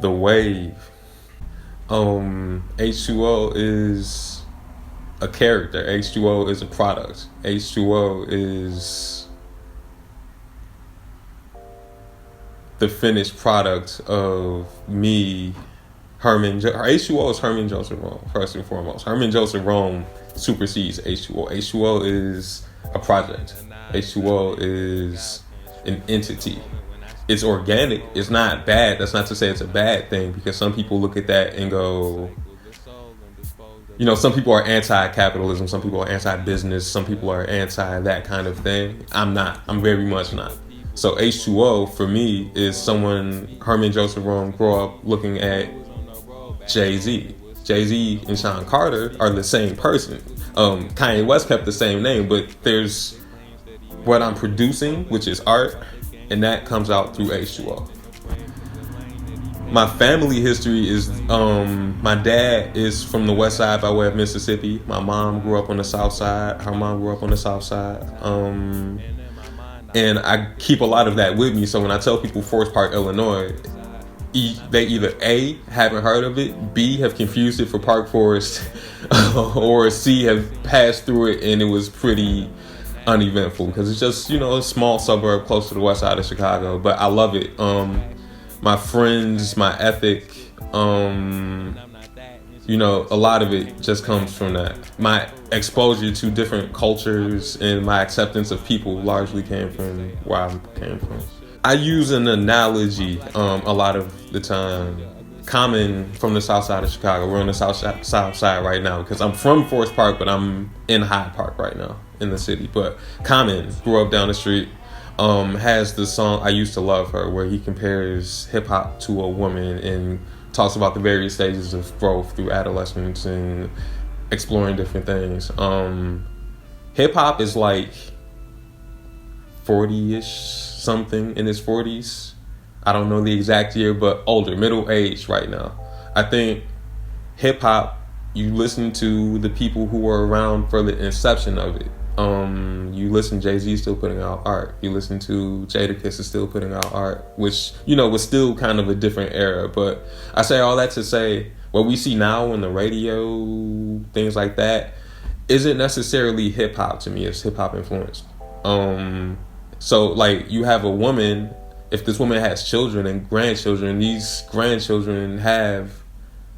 The wave. H2O is a character. H2O is a product. H2O is the finished product of me, H2O is Herman Joseph Rome, first and foremost. Herman Joseph Rome supersedes H2O. H2O is a project. H2O is an entity. It's organic. It's not bad. That's not to say it's a bad thing, because some people look at that and go, some people are anti-capitalism, some people are anti-business, some people are anti that kind of thing. I'm not. I'm very much not. So H2O for me is someone, Herman Joseph Rome, grew up looking at Jay-Z. Jay-Z and Sean Carter are the same person. Kanye West kept the same name, but there's what I'm producing, which is art, and that comes out through H2O. My family history is, my dad is from the west side by way of Mississippi. My mom grew up on the south side. Her mom grew up on the south side. And I keep a lot of that with me. So when I tell people Forest Park, Illinois, they either A, haven't heard of it, B, have confused it for Park Forest, or C, have passed through it and it was pretty uneventful, because it's just, a small suburb close to the west side of Chicago. But I love it. My friends, my ethic, a lot of it just comes from that. My exposure to different cultures and my acceptance of people largely came from where I came from. I use an analogy a lot of the time. Common from the south side of Chicago. We're on the south side right now because I'm from Forest Park, but I'm in Hyde Park right now in the city. But Common grew up down the street. Has the song "I Used to Love Her," where he compares hip hop to a woman and talks about the various stages of growth through adolescence and exploring different things. Hip hop is like 40-ish something, in his 40s. I don't know the exact year, but older, middle age right now. I think hip hop, you listen to the people who were around for the inception of it. You listen, Jay-Z still putting out art. You listen to Jadakiss is still putting out art, which, was still kind of a different era. But I say all that to say, what we see now on the radio, things like that, isn't necessarily hip hop to me. It's hip hop influenced. So like you have a woman, if this woman has children and grandchildren, these grandchildren have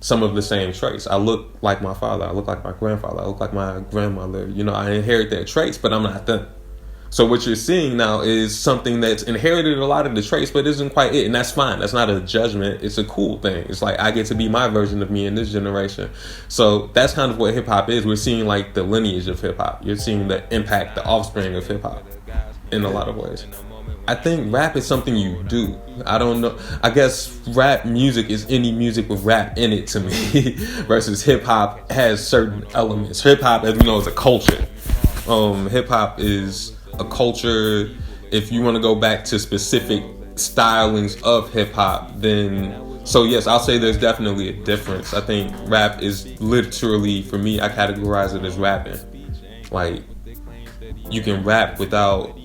some of the same traits. I look like my father. I look like my grandfather. I look like my grandmother. I inherit their traits, but I'm not them. So what you're seeing now is something that's inherited a lot of the traits, but isn't quite it. And that's fine. That's not a judgment. It's a cool thing. It's like I get to be my version of me in this generation. So that's kind of what hip hop is. We're seeing like the lineage of hip hop. You're seeing the impact, the offspring of hip hop in a lot of ways. I think rap is something you do. I don't know. I guess rap music is any music with rap in it to me, versus hip hop has certain elements. Hip hop, as we know, is a culture. Hip hop is a culture. If you want to go back to specific stylings of hip hop, then so yes, I'll say there's definitely a difference. I think rap is literally, for me, I categorize it as rapping. Like you can rap without.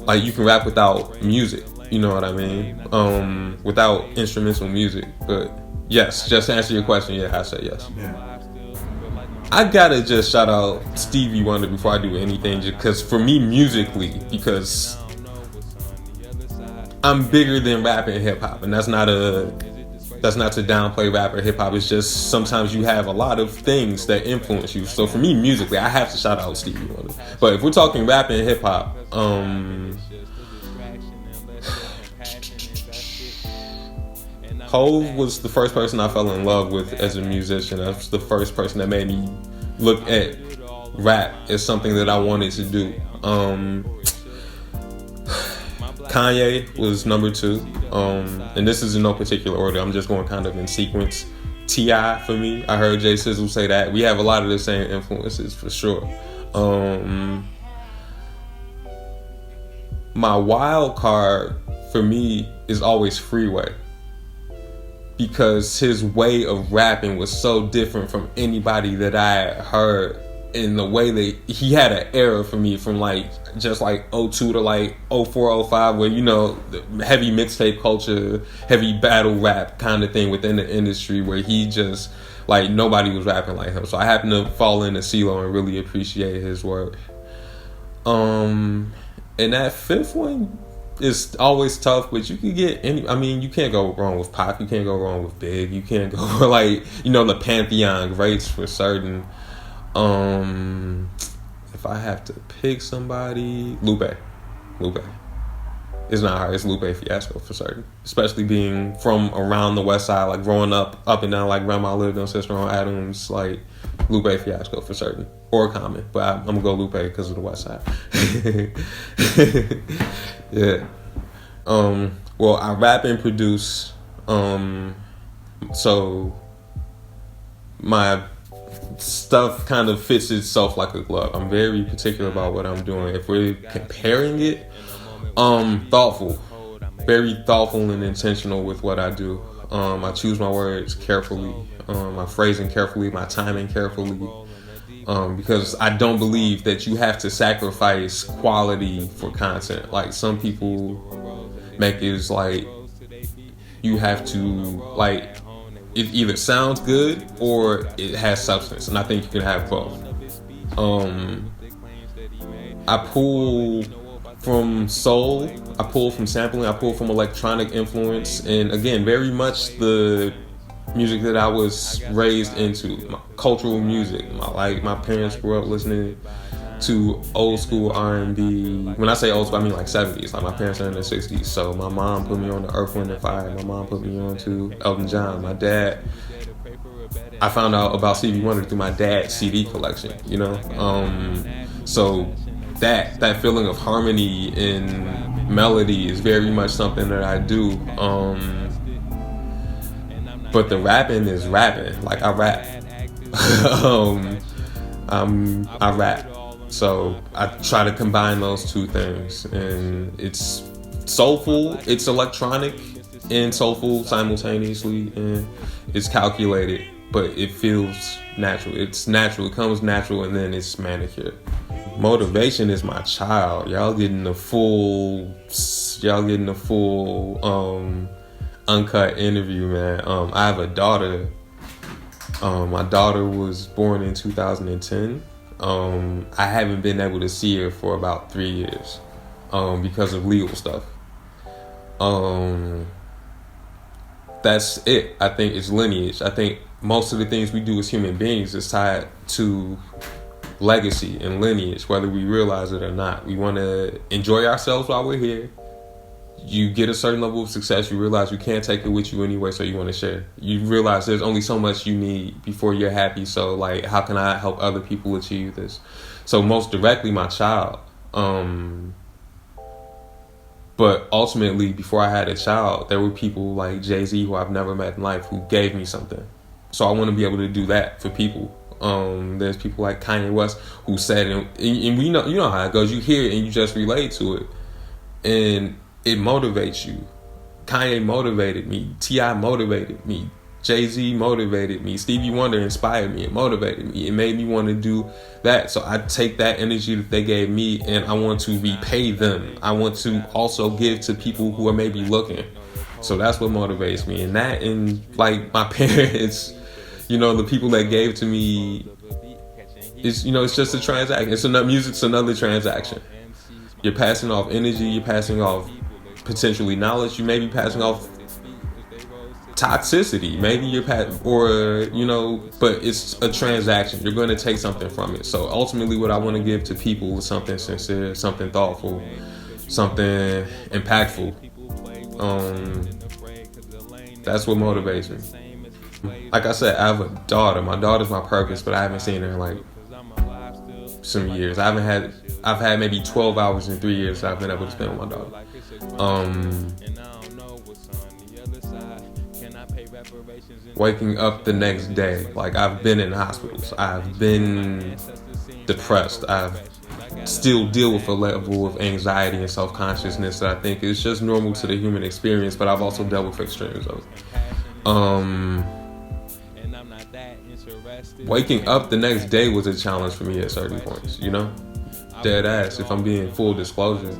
Like you can rap without music, you know what I mean? Without instrumental music. But yes, just to answer your question, yeah, I say yes. Yeah. I gotta just shout out Stevie Wonder before I do anything, just because for me musically, because I'm bigger than rap and hip hop, and that's not to downplay rap or hip hop. It's just sometimes you have a lot of things that influence you. So for me musically, I have to shout out Stevie Wonder. But if we're talking rap and hip hop, Hov was the first person I fell in love with as a musician. That's the first person that made me look at rap as something that I wanted to do. Kanye was number 2. And this is in no particular order. I'm just going kind of in sequence. T.I. for me. I heard Jay Sizzle say that. We have a lot of the same influences for sure. My wild card for me is always Freeway, because his way of rapping was so different from anybody that I heard, in the way that he had an era for me, from like just like '02 to like '04, '05, where, you know, the heavy mixtape culture, heavy battle rap kind of thing within the industry, where he just, like, nobody was rapping like him. So I happened to fall into CeeLo and really appreciate his work. And that fifth one is always tough, but you can get any. I mean, you can't go wrong with Pac. You can't go wrong with Big. You can't go like, you know, the Pantheon greats for certain. If I have to pick somebody, Lupe. It's not hard. It's Lupe Fiasco for certain. Especially being from around the West Side, like growing up and down, like grandma lived on Sister on Adams, like Lupe Fiasco for certain. Or Common, but I'm gonna go Lupe because of the West Side. Yeah. Well, I rap and produce. So my stuff kind of fits itself like a glove. I'm very particular about what I'm doing. If we're comparing it, thoughtful, very thoughtful and intentional with what I do. I choose my words carefully, my phrasing carefully, my timing carefully, because I don't believe that you have to sacrifice quality for content. Like, some people make it as like you have to, like, it either sounds good or it has substance, and I think you can have both. I pull from soul, I pull from sampling, I pull from electronic influence, and again, very much the music that I was raised into, my cultural music. My parents grew up listening to old school R&B. When I say old school, I mean like 70s. Like, my parents are in their 60s, so my mom put me on the Earth, Wind & Fire. My mom put me on to Elton John. My dad, I found out about Stevie Wonder through my dad's CD collection, you know? So that feeling of harmony and melody is very much something that I do. But the rapping is rapping. Like, I rap. I rap. So I try to combine those two things, and it's soulful, it's electronic and soulful simultaneously, and it's calculated, but it feels natural. It's natural. It comes natural, and then it's manicured. Motivation is my child. Y'all getting the full uncut interview, man. I have a daughter. My daughter was born in 2010. I haven't been able to see her for about 3 years because of legal stuff. That's it. I think it's lineage. I think most of the things we do as human beings is tied to legacy and lineage, whether we realize it or not. We want to enjoy ourselves while we're here. You get a certain level of success, you realize you can't take it with you anyway, so you want to share. You realize there's only so much you need before you're happy, so, like, how can I help other people achieve this? So most directly, my child. But ultimately, before I had a child, there were people like Jay-Z, who I've never met in life, who gave me something. So I want to be able to do that for people. There's people like Kanye West who said, and we know, you know how it goes. You hear it and you just relate to it, and it motivates you. Kanye motivated me. T.I. motivated me. Jay-Z motivated me. Stevie Wonder inspired me. It motivated me. It made me want to do that. So I take that energy that they gave me, and I want to repay them. I want to also give to people who are maybe looking. So that's what motivates me. And that, and like my parents, you know, the people that gave to me, is, you know, it's just a transaction. Music's another transaction. You're passing off energy. You're passing off potentially knowledge. You may be passing off toxicity. Maybe you're but it's a transaction. You're going to take something from it. So ultimately, what I want to give to people is something sincere, something thoughtful, something impactful. That's what motivates me. Like I said, I have a daughter. My daughter's my purpose, but I haven't seen her in like some years. I've had maybe 12 hours in 3 years that I've been able to spend with my daughter. Waking up the next day, like, I've been in hospitals, I've been depressed, I've still deal with a level of anxiety and self-consciousness that I think is just normal to the human experience, but I've also dealt with extremes of it. Waking up the next day was a challenge for me at certain points, you know? dead ass, if I'm being full disclosure.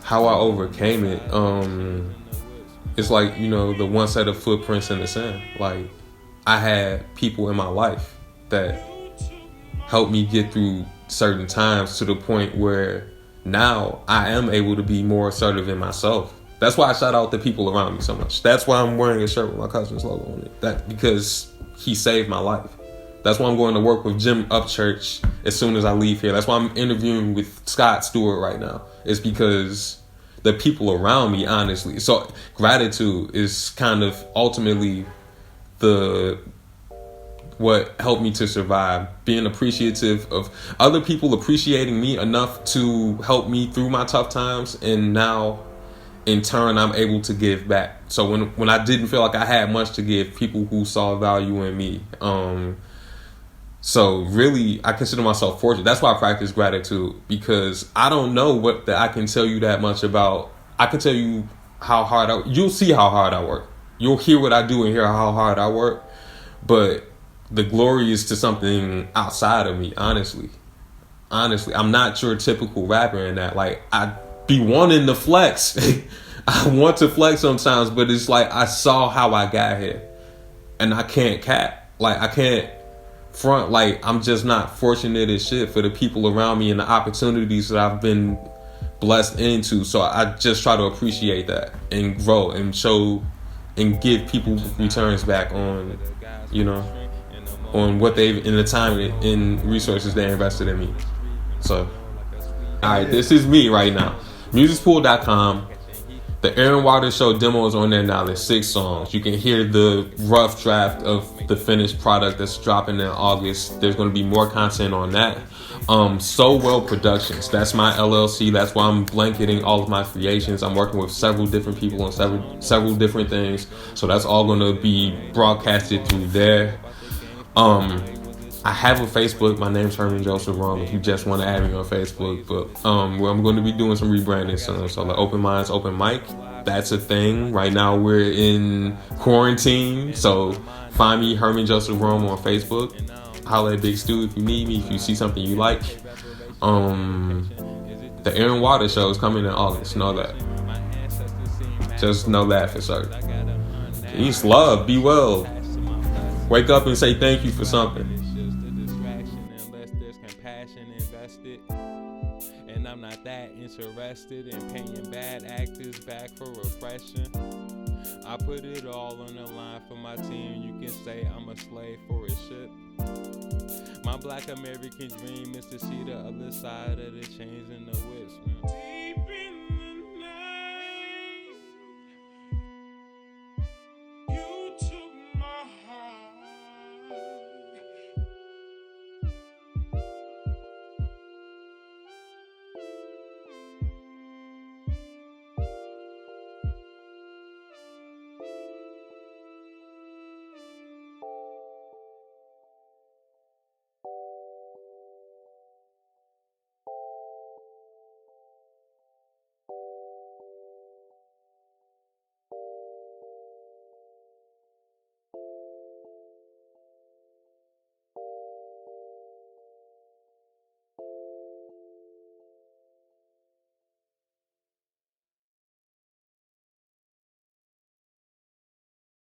How I overcame it, it's like, you know, the one set of footprints in the sand. Like, I had people in my life that helped me get through certain times to the point where now I am able to be more assertive in myself. That's why I shout out the people around me so much. That's why I'm wearing a shirt with my cousin's logo on it. That because he saved my life. That's why I'm going to work with Jim Upchurch as soon as I leave here. That's why I'm interviewing with Scott Stewart right now. It's because the people around me, honestly. So gratitude is kind of ultimately what helped me to survive. Being appreciative of other people appreciating me enough to help me through my tough times, and now in turn I'm able to give back. So when I didn't feel like I had much to give, people who saw value in me. So really, I consider myself fortunate. That's why I practice gratitude, because I don't know what that I can tell you that much about. I can tell you how hard you'll see how hard I work. You'll hear what I do and hear how hard I work. But the glory is to something outside of me, honestly. I'm not your typical rapper in that. Like, I be wanting to flex. I want to flex sometimes, but it's like I saw how I got here. And I can't cap. Like, I can't front. Like, I'm just not fortunate as shit for the people around me and the opportunities that I've been blessed into. So I just try to appreciate that and grow and show and give people returns back on, you know, on what they've, in the time and resources they invested in me. So, alright, this is me right now. Musicspool.com. The Aaron Waters Show demo is on there now. There's 6 songs. You can hear the rough draft of the finished product that's dropping in August. There's going to be more content on that. So Well Productions. That's my LLC. That's why I'm blanketing all of my creations. I'm working with several different people on several different things. So that's all going to be broadcasted through there. I have a Facebook. My name's Herman Joseph Rom. If you just want to add me on Facebook, but where I'm going to be doing some rebranding soon. So the Open Minds Open Mic, that's a thing. Right now we're in quarantine, so find me, Herman Joseph Rom, on Facebook. Holla at Big Stu if you need me. If you see something you like. The Aaron Waters Show is coming in August. Know that. Just know that for certain. Peace, love, be well. Wake up and say thank you for something. And I'm not that interested in paying bad actors back for repression. I put it all on the line for my team. You can say I'm a slave for a ship. My black American dream is to see the other side of the chains and the whips, man.